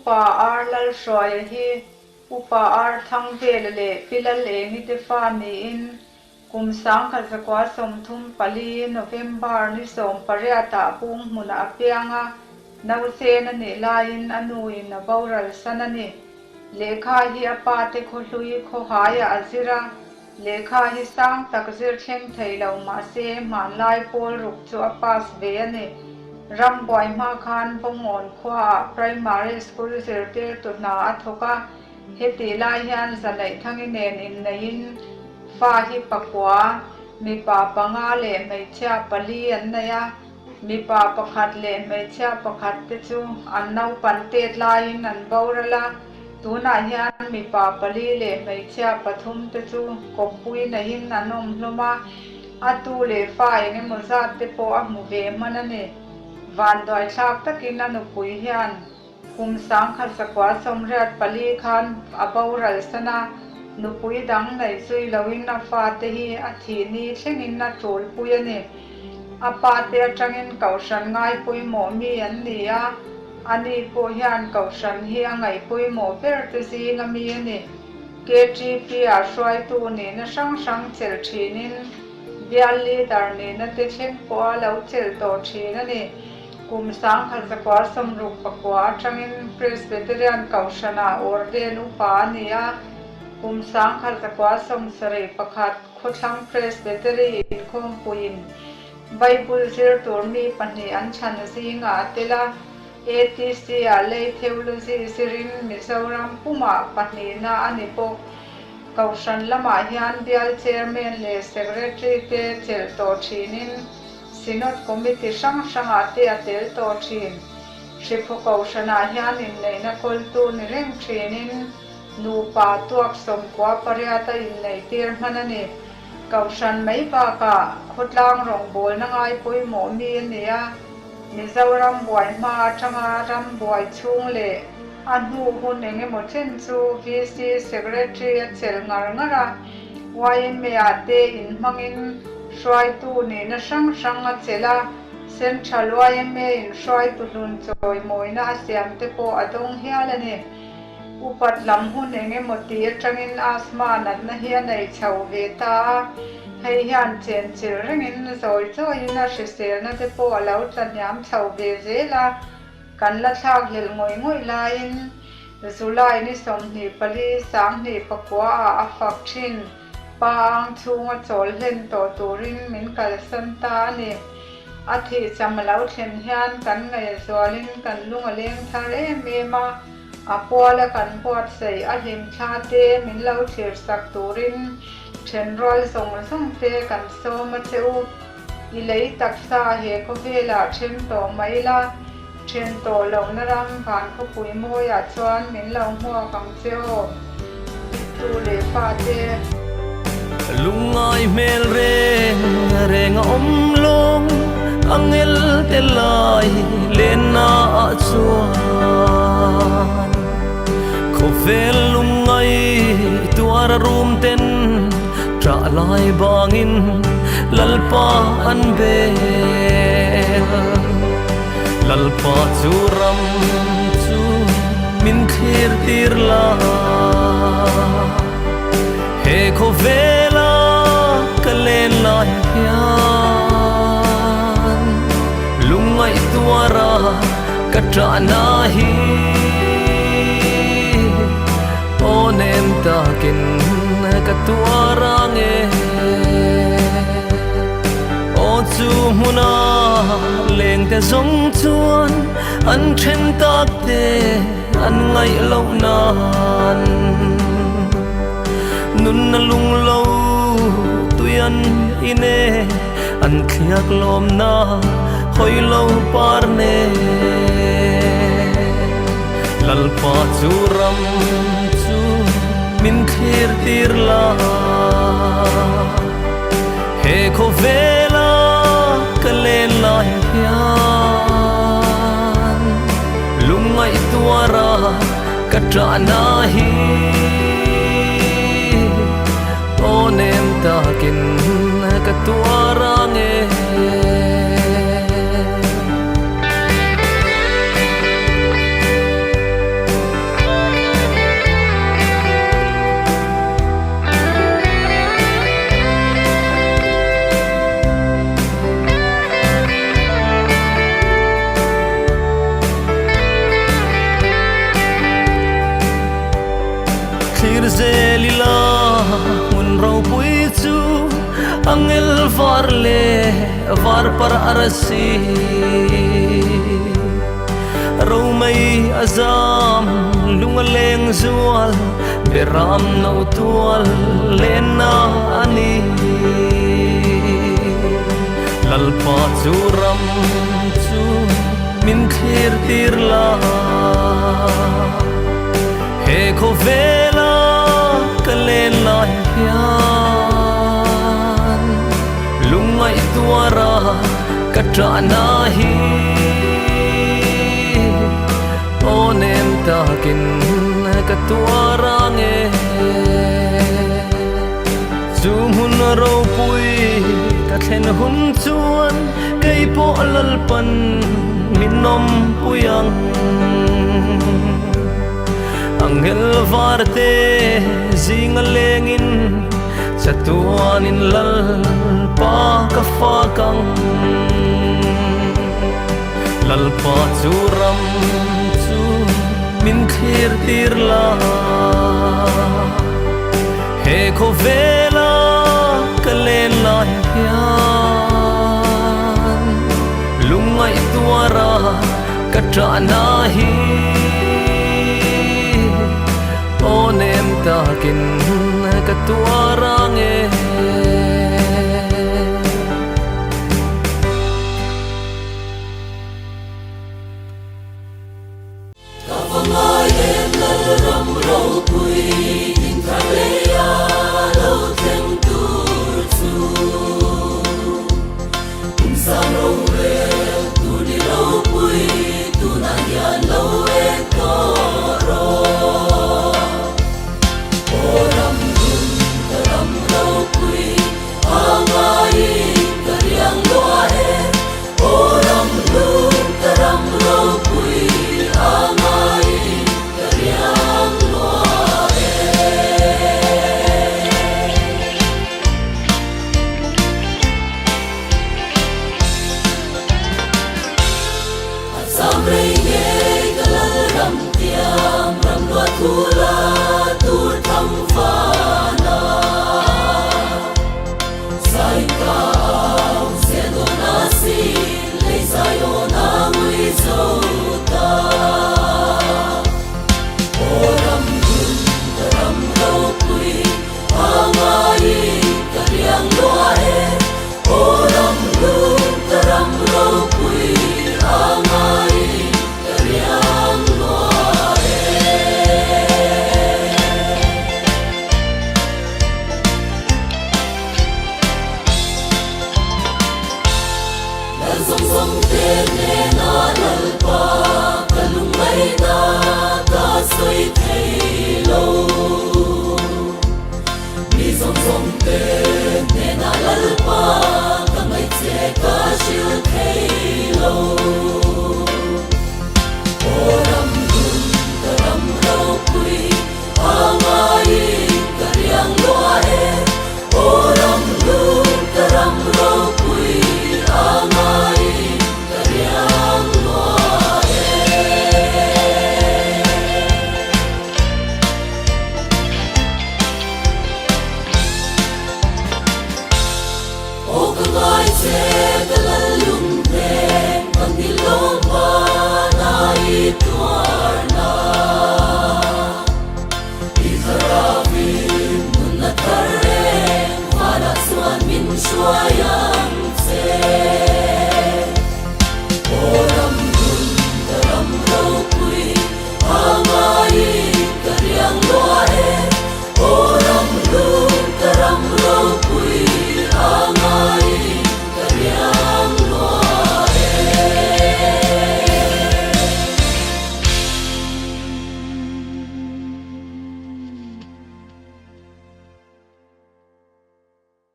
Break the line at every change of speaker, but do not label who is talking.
upa ar lal shoi hi upa ar thang vel le pilal le ni te fa ni in kum sang kha zakwa som thum pali November ni som pariata pung muna apianga nau se na ne lain anu in na boral sanani lekha hi apa te kho hlui kho haya azira lekha hi sang tak zir thleng theilo ma se man lai pol ruk chu apas ve ani ram boy ma khan bongon khwa primary school zirte tu na athoka heti lai hian zanai thangin nen in nein fa hi pakwa mi pa panga le meichha pali an naya mi pa pakhat le meichha pakhat te chu an nau pan te lain an borala tuna hian mi pa pali le meichha pathum te chu kopui nahin anom hloma atu le fa enge mozat te po a mu ve manane van doi thak takin anu pui hian kum sang khat sakwa somrat pali khan aboral sana nupui dang nei zui loin na fa te hi a thi ni thlengin na trol pui ani apa te atangin kaushan ngai pui mo mi an ni a ani po hian kaushan hi angai pui mo per te si nga mi ani KTP a shwai tu ni na sang sang chel thinin biali dar ni na te thleng po lo chel to thin ani kum sang khal zakwa samruk pakwa atangin Presbyterian kaushana orden upa ni a kum sang khal zakwa som sare pakhat khothang Presbytery in khom puin Bible zir turmi pani an chan zinga tela ATC a lay theology sirin Mizoram puma pani na anipo kaushan lama hian bial chairman le secretary te chel to thinin Synod committee sang ate atel to thin shipho kaushana hian in nei na kol tu ni reng thinin nu pa tuak som kwa pariata in nei tir manani kaushan mai pa ka khotlang rong bol na ngai pui mo mi nia Mizoram boy ma thanga ram boy chung le anu hun enge mo chen chu VC secretary chel ngar ngara YMA ate in mangin shwai tu ni na sang a chela central YMA in shwai tu lun choi moina asiam te po adong hialani upat lam hun enge moti atangin asma nat na hian nei chho ve ta hei hian chen chil ringin zoi choi na hrisel na te po alo tlanyam chho ve zela kan la thak hel ngoi lain Zulai ni som ni pali sang ni pakwa a fak thin pang chunga chol len to turin min kal santa ni athi chamalo thlen hian kan ngai zolin kan lunga leng thare mema apola kan pot sei a him thate min lo thir sak turin then rol song te kan so ma cheu ilei taksa he ko vela then to maila then to lo na ram kan ko pui mo ya chuan min lo hua kang cheo tu le fa te
lungai mel reng om long angel te lai lena chuan ko vel lungai tuar rum ten tra lai bangin lalpa an lalpa churam chu min thir tir la he ko vela kalen lai hian lungai tuara katra nahi onem takin katuara nge o chu muna leng te zong chuan an then tak te an ngai lo nan nun na lung lo tuyan ine an khiak lom na hoi lo par ne lalpa churam chu min thir tir la he ko vela kalen lai hian lungai tuara katra nahi onem takin katuara nge zelila mun rau pui chu angel var le var par arasi rau mai azam lunga leng zual beram no tual lena ani lalpa churam chu min khir tir la he ko vela kalen la hian lungai tuara katra nahi onem takin katuara nge zumun ro pui kathen hun chuan kai po lalpan minom puyang angel varte zingalengin satuanin lal pa kafakang lalpa churam chu min khir tirla he ko vela kalen la hian lungai tuara katra nahi onem takin katuara nge
Sweet